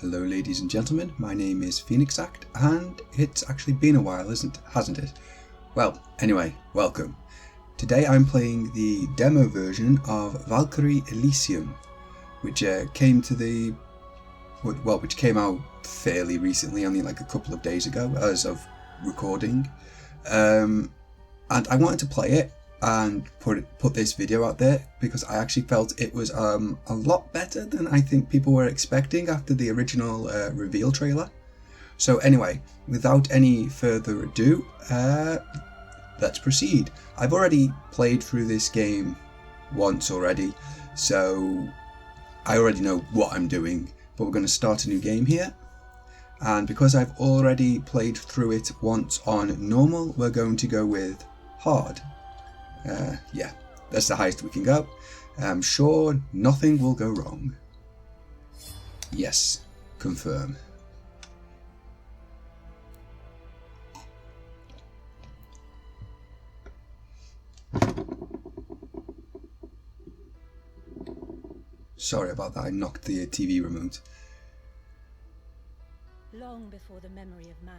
Hello ladies and gentlemen, my name is Phoenix Act, and it's actually been a while, hasn't it? Well, anyway, welcome. Today I'm playing the demo version of Valkyrie Elysium, which came out fairly recently, only like a couple of days ago as of recording. And I wanted to play it and put this video out there because I actually felt it was a lot better than I think people were expecting after the original reveal trailer. So anyway, without any further ado, let's proceed. I've already played through this game once already, so I already know what I'm doing, but we're going to start a new game here. And because I've already played through it once on normal, we're going to go with hard. Yeah, that's the highest we can go. I'm sure nothing will go wrong. Yes, confirm. Sorry about that, I knocked the TV remote. Long before the memory of man,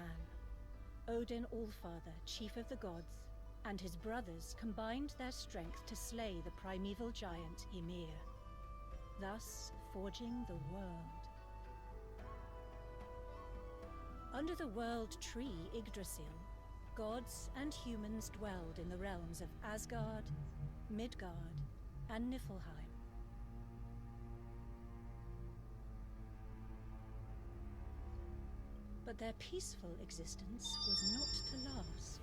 Odin Allfather, chief of the gods, and his brothers combined their strength to slay the primeval giant Ymir, thus forging the world. Under the world tree Yggdrasil, gods and humans dwelled in the realms of Asgard, Midgard, and Niflheim. But their peaceful existence was not to last.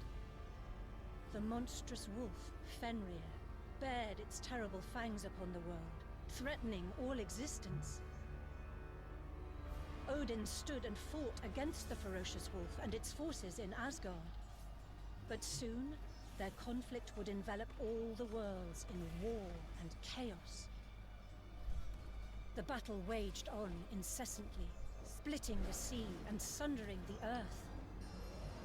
The monstrous wolf, Fenrir, bared its terrible fangs upon the world, threatening all existence. Odin stood and fought against the ferocious wolf and its forces in Asgard. But soon, their conflict would envelop all the worlds in war and chaos. The battle waged on incessantly, splitting the sea and sundering the earth.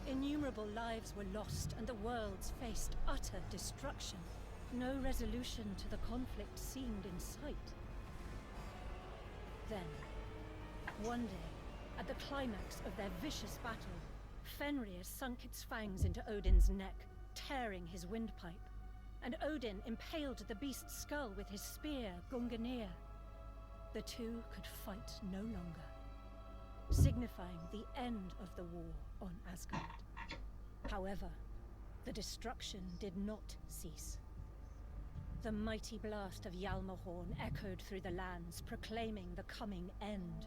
Innumerable lives were lost and the worlds faced utter destruction. No resolution to the conflict seemed in sight. Then, one day, at the climax of their vicious battle, Fenrir sunk its fangs into Odin's neck, tearing his windpipe, and Odin impaled the beast's skull with his spear, Gungnir. The two could fight no longer, signifying the end of the war on Asgard. However, the destruction did not cease. The mighty blast of Yalmahorn echoed through the lands, proclaiming the coming end.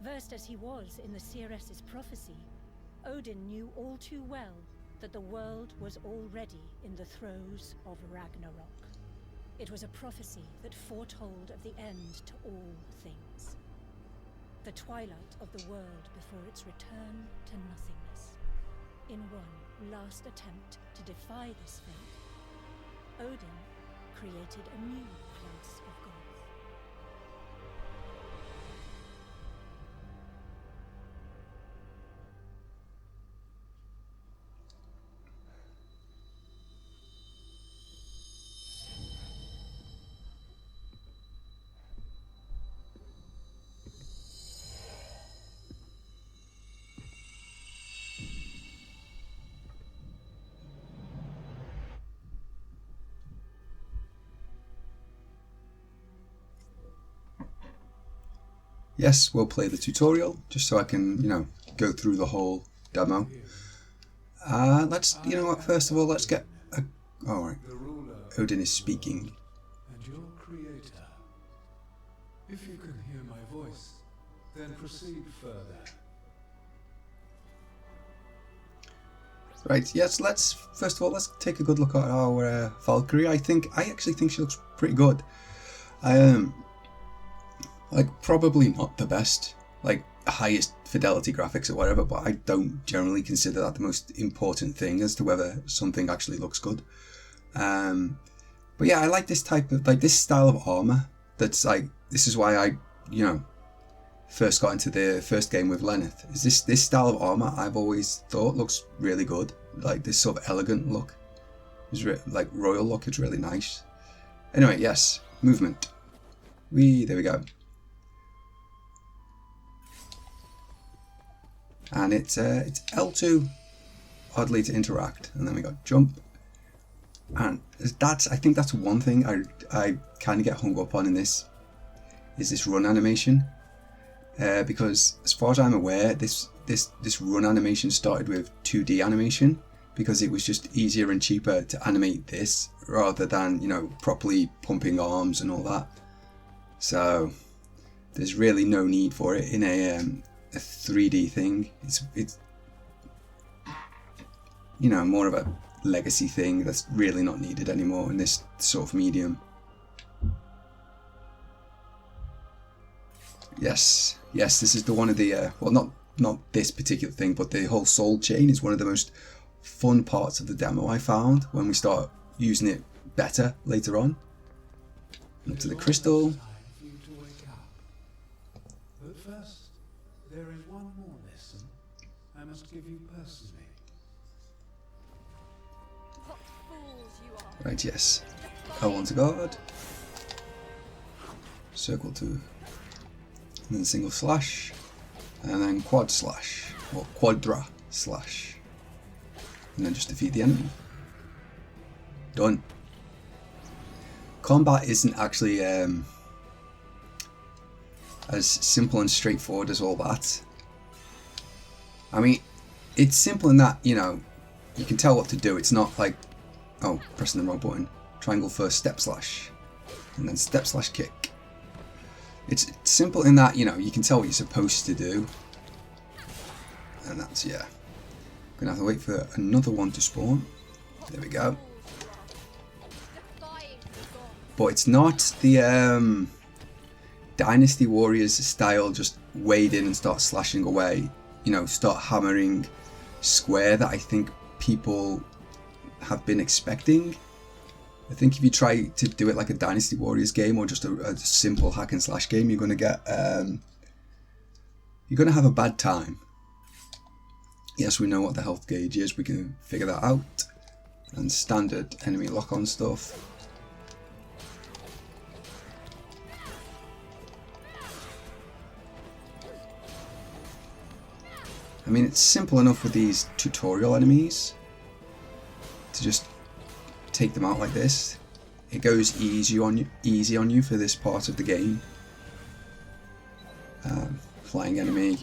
Versed as he was in the seeress's prophecy, Odin knew all too well that the world was already in the throes of Ragnarok. It was a prophecy that foretold of the end to all things. The twilight of the world before its return to nothingness. In one last attempt to defy this fate, Odin created a new class of gods. Yes, we'll play the tutorial, just so I can, go through the whole demo. First of all, let's get alright. Odin is speaking. And your creator. If you can hear my voice, then proceed further. Right, yes, first of all, let's take a good look at our Valkyrie. I actually think she looks pretty good. Probably not the best, highest fidelity graphics or whatever, but I don't generally consider that the most important thing as to whether something actually looks good. But yeah, I like this type of, this style of armor. That's this is why I, first got into the first game with Lenneth. Is this style of armor I've always thought looks really good. This sort of elegant look, is royal look. It's really nice. Anyway, yes, movement. There we go. and it's L2 oddly to interact, and then we got jump, and I think that's one thing I kind of get hung up on in this, is this run animation, because as far as I'm aware, this run animation started with 2D animation, because it was just easier and cheaper to animate this rather than, you know, properly pumping arms and all that. So there's really no need for it in a 3D thing. It's you know, more of a legacy thing that's really not needed anymore in this sort of medium. Yes, this is the one of the well, not this particular thing, but the whole soul chain is one of the most fun parts of the demo I found when we start using it better later on. Up to the crystal. But first, there is one more lesson I must give you personally. What fools you are. Right, yes. L1 to guard. Circle 2. And then single slash. And then quad slash. Or quadra slash. And then just defeat the enemy. Done. Combat isn't actually as simple and straightforward as all that. I mean, it's simple in that, you know, you can tell what to do. It's not like, oh, pressing the wrong button. Triangle first, step slash. And then step slash kick. It's simple in that, you know, you can tell what you're supposed to do. And that's, yeah. Gonna have to wait for another one to spawn. There we go. But it's not the Dynasty Warriors style, just wade in and start slashing away. You know, start hammering square that I think people have been expecting. I think if you try to do it like a Dynasty Warriors game or just a simple hack and slash game, you're gonna get you're gonna have a bad time. Yes, we know what the health gauge is, we can figure that out. And standard enemy lock-on stuff. I mean, it's simple enough with these tutorial enemies to just take them out like this. It goes easy on you for this part of the game. Flying enemy,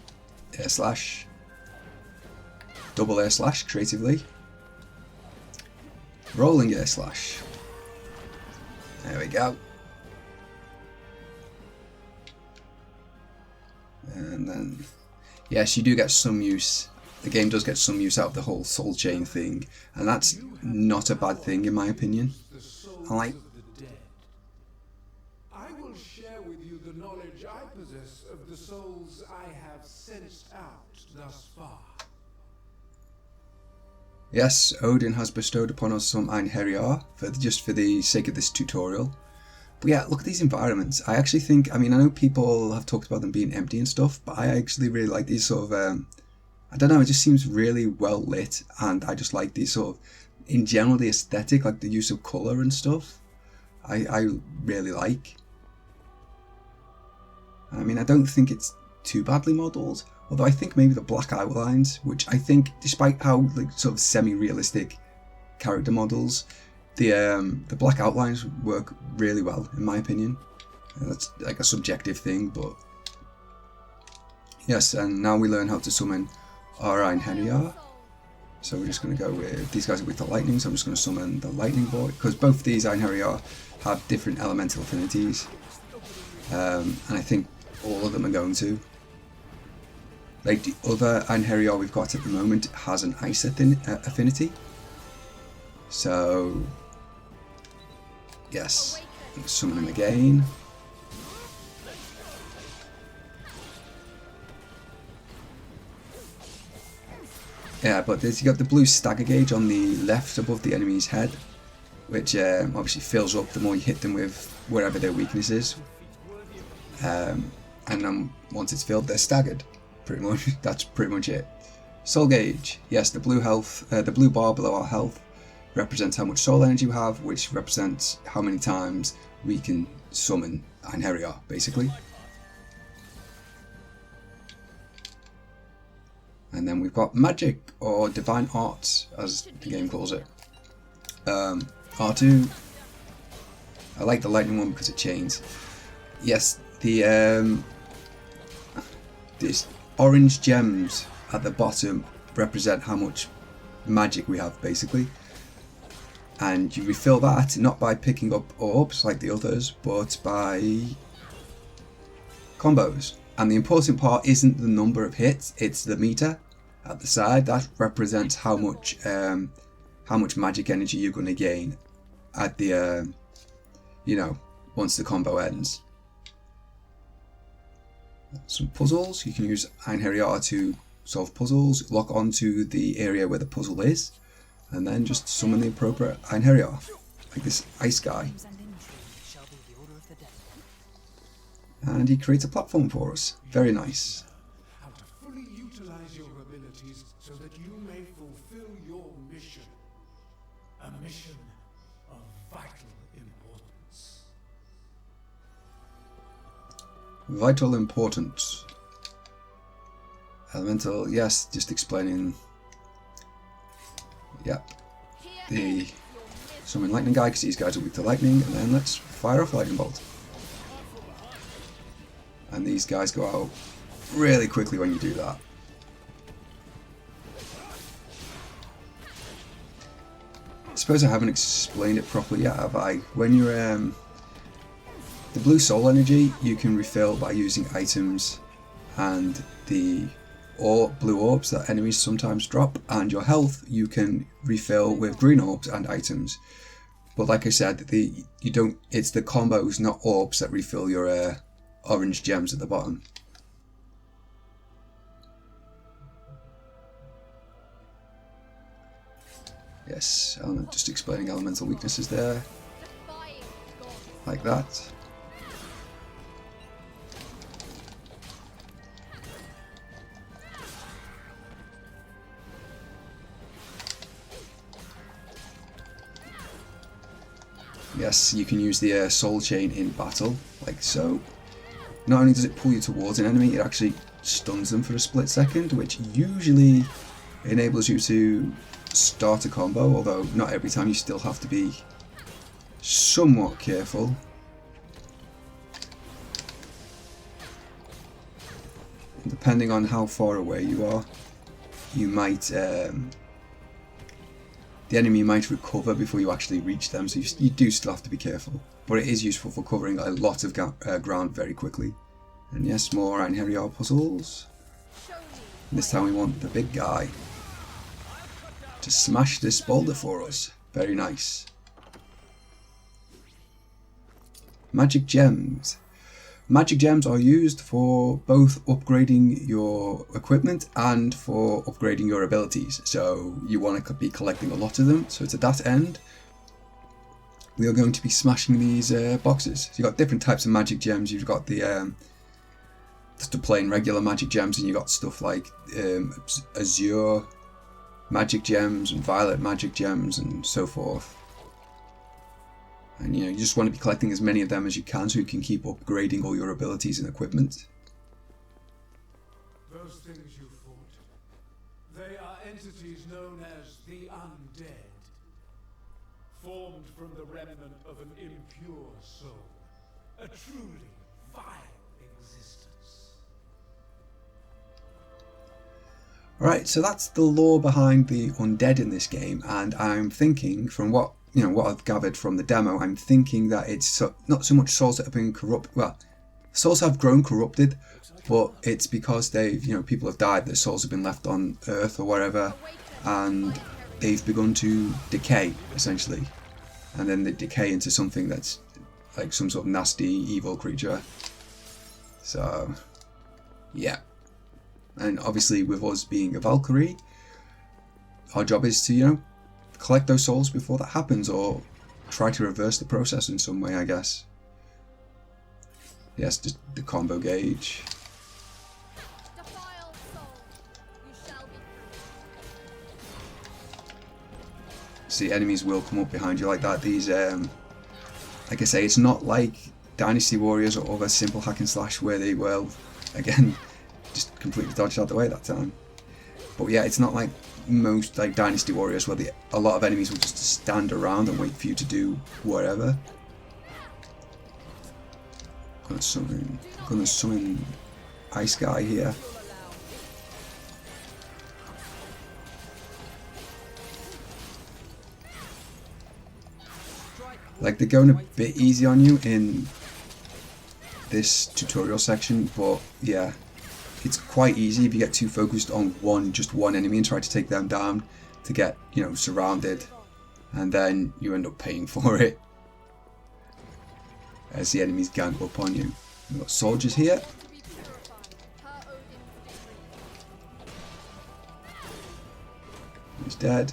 air slash, double air slash creatively, rolling air slash. There we go. And then, yes, you do get some use. The game does get some use out of the whole soul chain thing, and that's not a bad thing in my opinion. I like. I will share with you the knowledge I possess of the souls I have sensed out thus far. Yes, Odin has bestowed upon us some Einherjar just for the sake of this tutorial. But yeah, look at these environments. I actually think, I mean, I know people have talked about them being empty and stuff, but I actually really like these sort of, I don't know, it just seems really well lit, and I just like these sort of, in general, the aesthetic, like the use of colour and stuff, I really like. I mean, I don't think it's too badly modelled, although I think maybe the black outlines, which I think, despite how like sort of semi-realistic character models, the black outlines work really well in my opinion. That's like a subjective thing, but yes. And now we learn how to summon our Einherjar. So we're just going to go with these guys with the lightning. So I'm just going to summon the lightning boy, because both these Einherjar have different elemental affinities, and I think all of them are going to. Like the other Einherjar we've got at the moment has an ice affinity. So yes, summon him again. Yeah, but you got the blue stagger gauge on the left above the enemy's head, which obviously fills up the more you hit them with wherever their weakness is. And then once it's filled, they're staggered. Pretty much, that's pretty much it. Soul gauge, yes, the blue health, the blue bar below our health represents how much soul energy you have, which represents how many times we can summon Einherjar, basically. And then we've got magic, or divine arts, as the game calls it. R2. I like the lightning one because it chains. Yes, the these orange gems at the bottom represent how much magic we have, basically. And you refill that not by picking up orbs like the others, but by combos. And the important part isn't the number of hits, it's the meter at the side. That represents how much magic energy you're going to gain at the you know, once the combo ends. Some puzzles. You can use Einherjar to solve puzzles, lock onto the area where the puzzle is, and then just summon the appropriate Einherjar, like this ice guy. And he creates a platform for us. Very nice. How to fully utilize your abilities so that you may fulfill your mission. A mission of vital importance. Vital importance. Elemental, yes, just explaining. Yep. The summon lightning guy because these guys are weak to lightning, and then let's fire off lightning bolt. And these guys go out really quickly when you do that. I suppose I haven't explained it properly yet, have I? When you're the blue soul energy you can refill by using items and the blue orbs that enemies sometimes drop, and your health you can refill with green orbs and items. But like I said, it's the combos, not orbs, that refill your orange gems at the bottom. Yes, just explaining elemental weaknesses there, like that. Yes, you can use the soul chain in battle, like so. Not only does it pull you towards an enemy, it actually stuns them for a split second, which usually enables you to start a combo, although not every time. You still have to be somewhat careful. Depending on how far away you are, you might the enemy might recover before you actually reach them, so you do still have to be careful. But it is useful for covering a lot of ground very quickly. And yes, more Einherjar puzzles. And this time we want the big guy to smash this boulder for us. Very nice. Magic gems. Magic gems are used for both upgrading your equipment and for upgrading your abilities. So you want to be collecting a lot of them. So to that end, we are going to be smashing these boxes. So you've got different types of magic gems. You've got the just the plain regular magic gems, and you've got stuff like azure magic gems and violet magic gems and so forth. And you just want to be collecting as many of them as you can so you can keep upgrading all your abilities and equipment. Those things you fought, they are entities known as the undead, formed from the remnant of an impure soul, a truly vile existence. Alright, so that's the lore behind the undead in this game, and I'm thinking, from what I've gathered from the demo, I'm thinking that it's not so much souls that have been corrupted. Well, souls have grown corrupted, but it's because people have died, their souls have been left on Earth or wherever, and they've begun to decay, essentially. And then they decay into something that's like some sort of nasty, evil creature. So, yeah. And obviously, with us being a Valkyrie, our job is to, collect those souls before that happens, or try to reverse the process in some way, I guess. Yes, just the combo gauge. Defile soul, you shall be free. See, enemies will come up behind you like that. These, like I say, it's not like Dynasty Warriors or other simple hack and slash where they will, again, just completely dodged out the way that time. But yeah, it's not like most like Dynasty Warriors where a lot of enemies will just stand around and wait for you to do whatever. Gonna summon Ice Guy here. Like, they're going a bit easy on you in this tutorial section, but yeah, it's quite easy if you get too focused on just one enemy and try to take them down to get, you know, surrounded, and then you end up paying for it as the enemies gang up on you. We've got soldiers here. He's dead.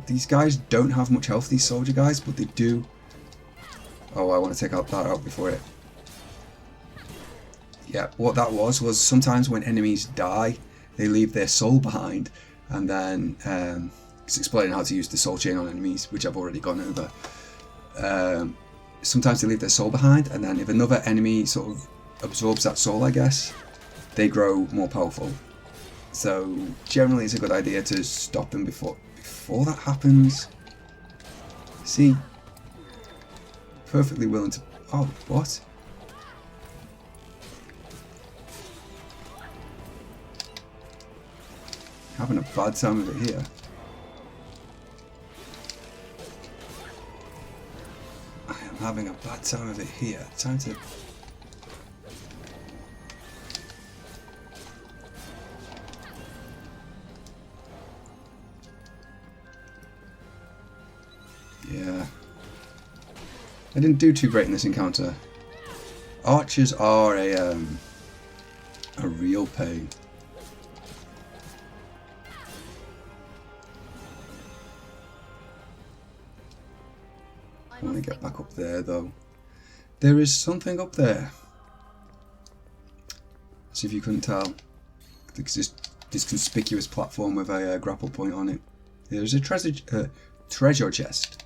These guys don't have much health, these soldier guys, but they do. Oh, I want to take that out before it. Yeah, what that was sometimes when enemies die, they leave their soul behind, and then it's explaining how to use the soul chain on enemies, which I've already gone over. Sometimes they leave their soul behind, and then if another enemy sort of absorbs that soul, I guess, they grow more powerful. So generally it's a good idea to stop them before that happens. See, perfectly willing to... Oh, what? Having a bad time of it here. I am having a bad time of it here. Time to... Yeah. I didn't do too great in this encounter. Archers are a real pain. I want to get back up there though. There is something up there. See if you couldn't tell. This conspicuous platform with a grapple point on it. There's a treasure chest.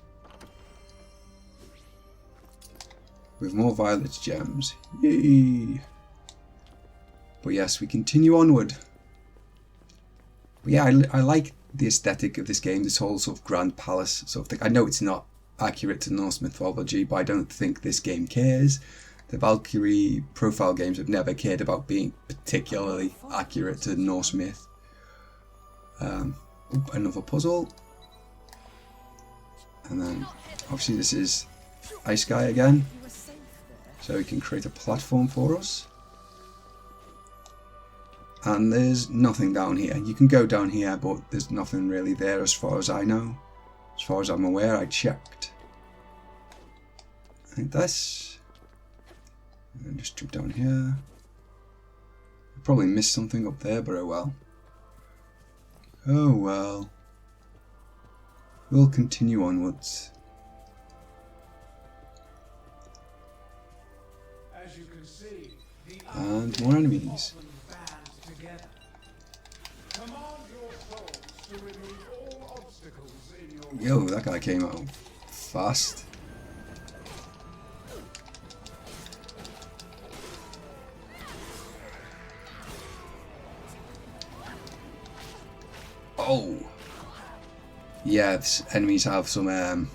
With more violet gems. Yay! But yes, we continue onward. But yeah, I like the aesthetic of this game, this whole sort of grand palace sort of thing. I know it's not accurate to Norse mythology, but I don't think this game cares. The Valkyrie profile games have never cared about being particularly accurate to Norse myth. Another puzzle. And then, obviously this is Ice Guy again. So he can create a platform for us. And there's nothing down here. You can go down here, but there's nothing really there as far as I know. As far as I'm aware, I checked. I think this. And then just jump down here. Probably missed something up there, but oh well. Oh well. We'll continue onwards. As you can see, the And more enemies. Yo, that guy came out fast. Oh! Yeah, enemies have some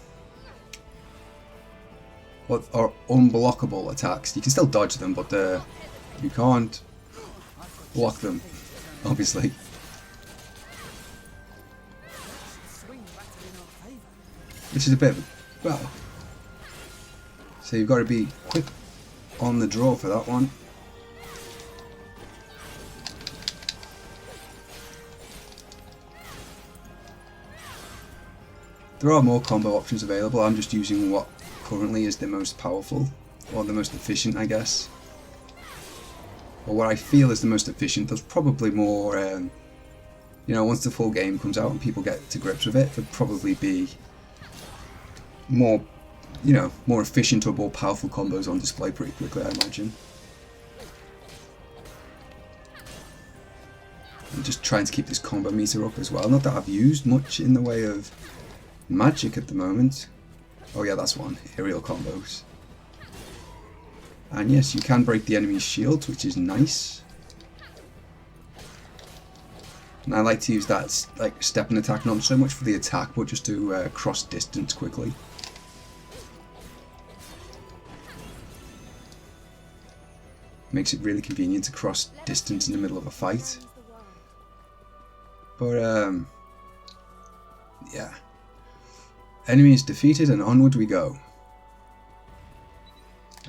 what are unblockable attacks. You can still dodge them, but you can't block them, obviously. Which is a bit of a, well, so you've got to be quick on the draw for that one. There are more combo options available. I'm just using what currently is the most powerful, or the most efficient, I guess. Or what I feel is the most efficient. There's probably more, you know, once the full game comes out and people get to grips with it, there'll probably be more, you know, more efficient or more powerful combos on display pretty quickly, I imagine. I'm just trying to keep this combo meter up as well. Not that I've used much in the way of magic at the moment. Oh yeah, that's one. Aerial combos. And yes, you can break the enemy's shields, which is nice. And I like to use that like step and attack, not so much for the attack, but just to cross distance quickly. Makes it really convenient to cross distance in the middle of a fight. But yeah. Enemy is defeated and onward we go.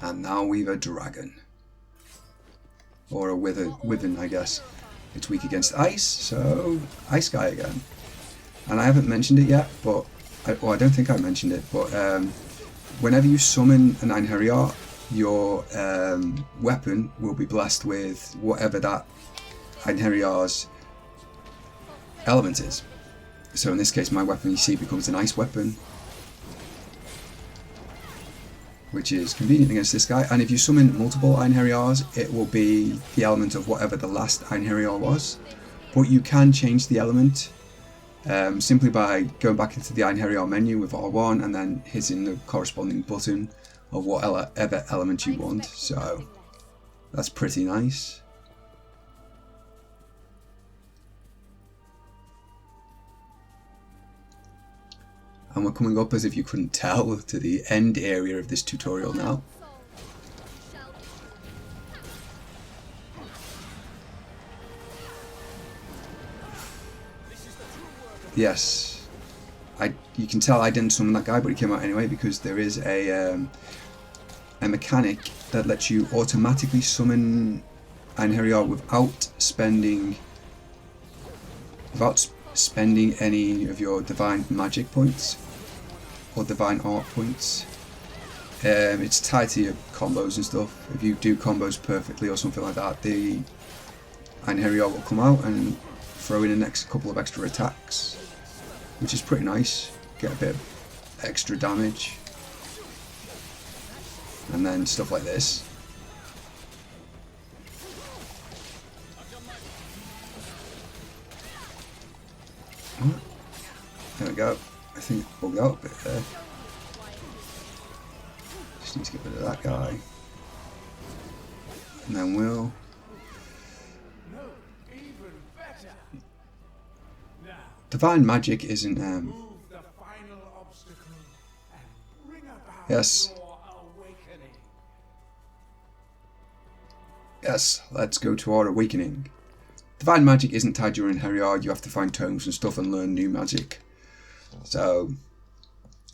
And now we've a dragon. Or a wyvern, I guess. It's weak against ice, so ice guy again. And I haven't mentioned it yet, but I don't think I mentioned it, but whenever you summon an Einherjar, your weapon will be blessed with whatever that Einherjar's element is. So in this case, my weapon, you see, becomes an ice weapon, which is convenient against this guy. And if you summon multiple Einherjars, it will be the element of whatever the last Einherjar was. But you can change the element simply by going back into the Einherjar menu with R1 and then hitting the corresponding button of whatever element you want. So that's pretty nice. And we're coming up, as if you couldn't tell, to the end area of this tutorial now. Yes, you can tell I didn't summon that guy, but he came out anyway because there is a mechanic that lets you automatically summon Einherjar without spending any of your divine magic points or divine art points. It's tied to your combos and stuff. If you do combos perfectly or something like that, the Einherjar will come out and throw in the next couple of extra attacks, which is pretty nice. Get a bit of extra damage. And then stuff like this. There we go. I think we'll go a bit there. Just need to get rid of that guy. And then we'll... Divine magic isn't... Yes. Yes, let's go to our awakening. Divine magic isn't tied to your Einherjar. You have to find tomes and stuff and learn new magic. So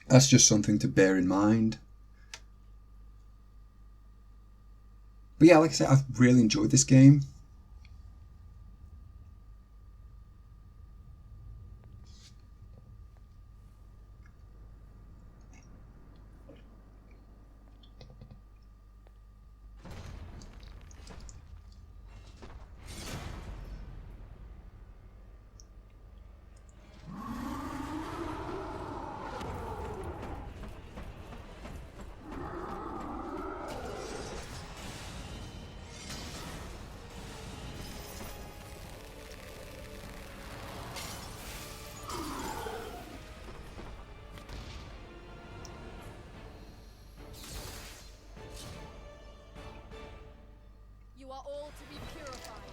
that's just something to bear in mind. But yeah, like I said, I've really enjoyed this game.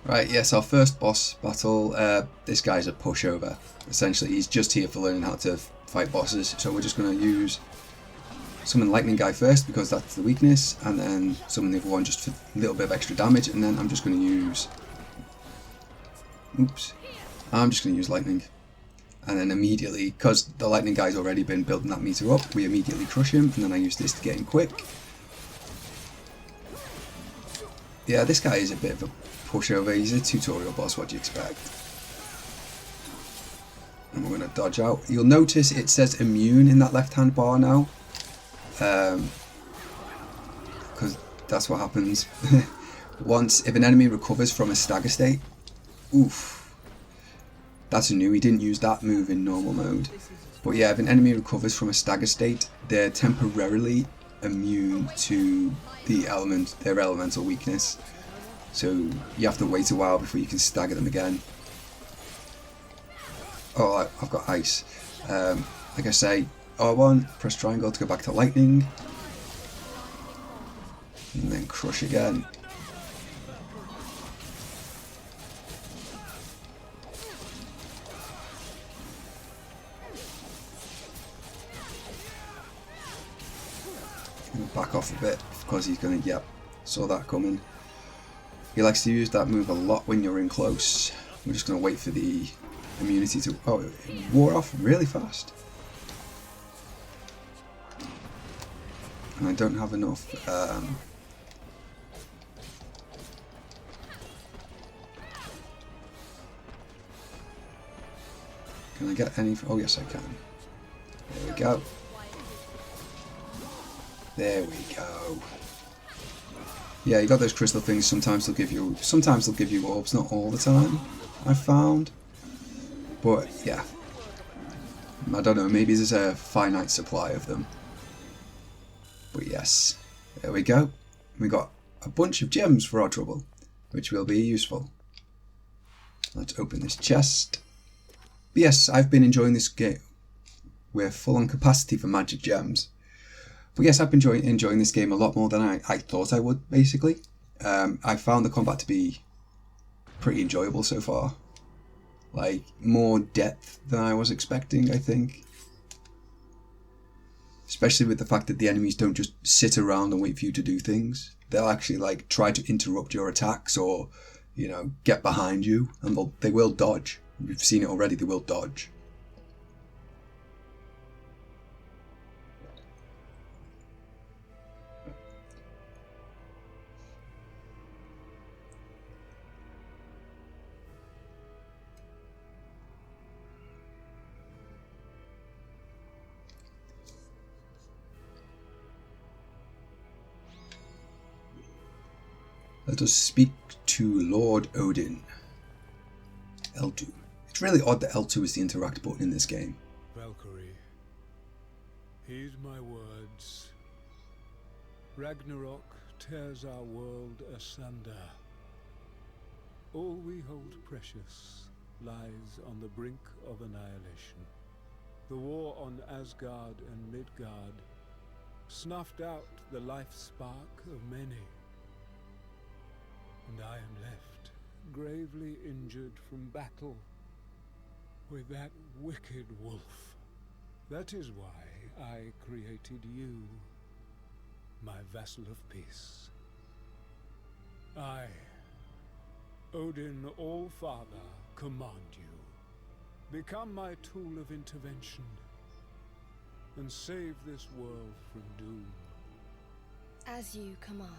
Right, yes, our first boss battle, this guy's a pushover. Essentially, he's just here for learning how to fight bosses, so we're just going to use summon Lightning Guy first, because that's the weakness, and then summon the other one just for a little bit of extra damage, and then I'm just going to use... Oops. I'm just going to use Lightning. And then immediately, because the Lightning Guy's already been building that meter up, we immediately crush him, and then I use this to get him quick. Yeah, this guy is a bit of a pushover. He's a tutorial boss, what do you expect? And we're going to dodge out. You'll notice it says immune in that left hand bar now. Because that's what happens. If an enemy recovers from a stagger state. Oof. That's a new, he didn't use that move in normal mode. But yeah, if an enemy recovers from a stagger state, they're temporarily immune to their elemental weakness. So you have to wait a while before you can stagger them again. Oh, I've got ice. Like I say, R1, press triangle to go back to lightning. And then then crush again. Back off a bit because he's going to, yep, saw that coming. He likes to use that move a lot when you're in close. We're just going to wait for the immunity to, oh, it wore off really fast. And I don't have enough can I get any, oh yes I can. There we go. There we go. Yeah, you got those crystal things. Sometimes they'll give you orbs, not all the time, I've found. But yeah, I don't know. Maybe there's a finite supply of them. But yes, there we go. We got a bunch of gems for our trouble, which will be useful. Let's open this chest. But yes, I've been enjoying this game. We're full on capacity for magic gems. But yes, I've been enjoying this game a lot more than I thought I would, basically. I found the combat to be pretty enjoyable so far. Like, more depth than I was expecting, I think. Especially with the fact that the enemies don't just sit around and wait for you to do things. They'll actually, like, try to interrupt your attacks or, you know, get behind you. And they will dodge. We've seen it already, they will dodge. Let us speak to Lord Odin. L2. It's really odd that L2 is the interact button in this game. Valkyrie, heed my words. Ragnarok tears our world asunder. All we hold precious lies on the brink of annihilation. The war on Asgard and Midgard snuffed out the life spark of many. And I am left, gravely injured from battle with that wicked wolf. That is why I created you, my vassal of peace. I, Odin All-Father, command you. Become my tool of intervention and save this world from doom. As you command.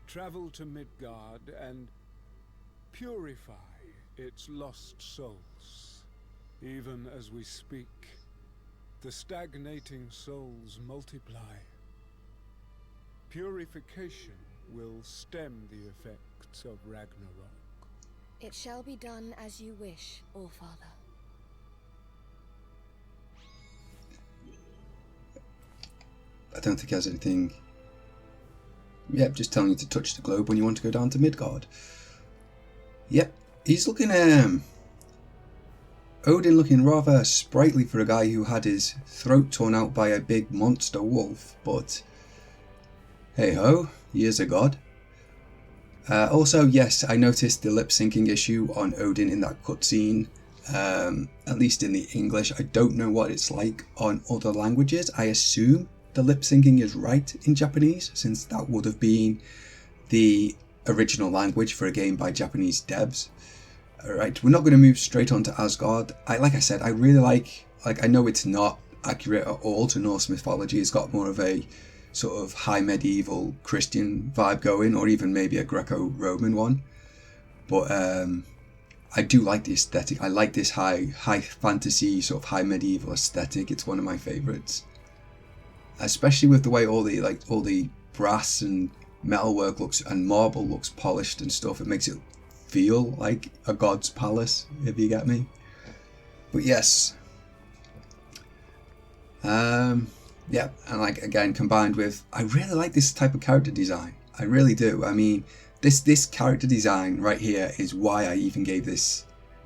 Travel to Midgard and purify its lost souls. Even as we speak, the stagnating souls multiply. Purification will stem the effects of Ragnarok. It shall be done as you wish, All-Father. I don't think he has anything. Yep, just telling you to touch the globe when you want to go down to Midgard. Yep, he's looking, Odin looking rather sprightly for a guy who had his throat torn out by a big monster wolf, but hey ho, he is a god. Also, yes, I noticed the lip syncing issue on Odin in that cutscene, at least in the English. I don't know what it's like on other languages. I assume the lip syncing is right in Japanese, since that would have been the original language for a game by Japanese devs. Alright, we're not going to move straight on to Asgard. Like I said, I really like, I know it's not accurate at all to Norse mythology. It's got more of a sort of high medieval Christian vibe going, or even maybe a Greco-Roman one. But I do like the aesthetic. I like this high fantasy, sort of high medieval aesthetic. It's one of my favourites. Especially with the way all the brass and metalwork looks and marble looks polished and stuff. It makes it feel like a god's palace, if you get me. But yes. Yeah, and like again combined with, I really like this type of character design. I really do. I mean, this character design right here is why I even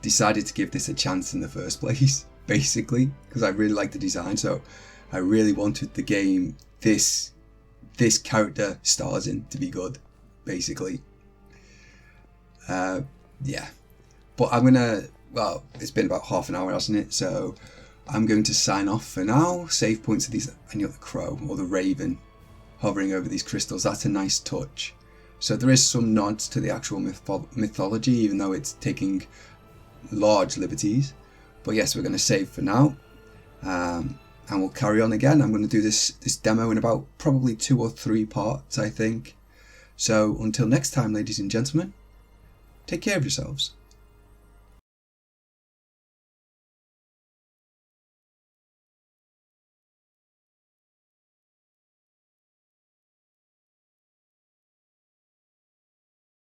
decided to give this a chance in the first place, basically, because I really like the design. So I really wanted the game this this character stars in to be good, basically. Yeah. But I'm gonna, well, it's been about half an hour, hasn't it? So I'm going to sign off for now. Save points of these, and you got the crow or the raven hovering over these crystals. That's a nice touch. So there is some nods to the actual mythology, even though it's taking large liberties. But yes, we're going to save for now, and we'll carry on again. I'm going to do this demo in about probably 2 or 3 parts, I think. So until next time, ladies and gentlemen, take care of yourselves.